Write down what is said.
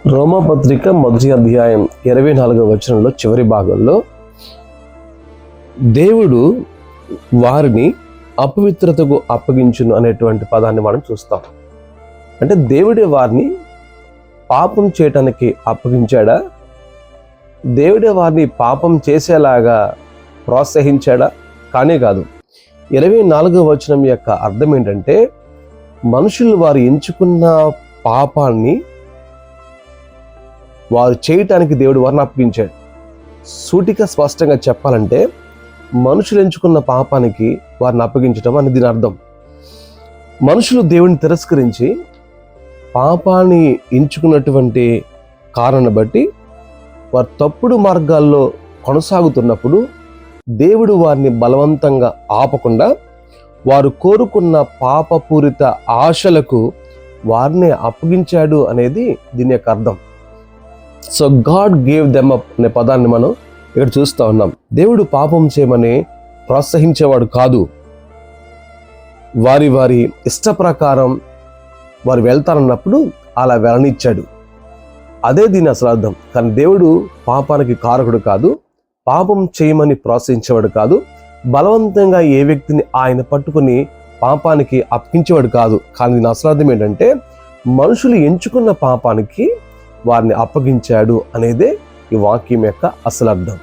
రోమపత్రిక మొదటి అధ్యాయం 24వ వచనంలో చివరి భాగంలో దేవుడు వారిని అపవిత్రతకు అప్పగించును అనేటువంటి పదాన్ని మనం చూస్తాం. అంటే దేవుడే వారిని పాపం చేయటానికి అప్పగించాడా? దేవుడే వారిని పాపం చేసేలాగా ప్రోత్సహించాడా? కానే కాదు. 24వ వచనం యొక్క అర్థం ఏంటంటే, మనుషులు వారు ఎంచుకున్న పాపాన్ని వారు చేయటానికి దేవుడు వారిని అప్పగించాడు. సూటిగా స్పష్టంగా చెప్పాలంటే, మనుషులు ఎంచుకున్న పాపానికి వారిని అప్పగించడం అని దీని అర్థం. మనుషులు దేవుని తిరస్కరించి పాపాన్ని ఎంచుకున్నటువంటి కారణాన్ని బట్టి వారు తప్పుడు మార్గాల్లో కొనసాగుతున్నప్పుడు దేవుడు వారిని బలవంతంగా ఆపకుండా వారు కోరుకున్న పాపపూరిత ఆశలకు వారిని అప్పగించాడు అనేది దీని యొక్క అర్థం. So God gave them up అనే పదాన్ని మనం ఇక్కడ చూస్తూ ఉన్నాం. దేవుడు పాపం చేయమని ప్రోత్సహించేవాడు కాదు. వారి వారి ఇష్ట ప్రకారం వారు వెళ్తారన్నప్పుడు అలా వెళ్ళనిచ్చాడు. అదే దీని అసలు అర్థం. కానీ దేవుడు పాపానికి కారకుడు కాదు, పాపం చేయమని ప్రోత్సహించేవాడు కాదు, బలవంతంగా ఏ వ్యక్తిని ఆయన పట్టుకుని పాపానికి అప్పగించేవాడు కాదు. కానీ దీని అసలు అర్థం ఏంటంటే, మనుషులు ఎంచుకున్న పాపానికి వారిని అప్పగించాడు అనేదే ఈ వాక్యం యొక్క అసలు అర్థం.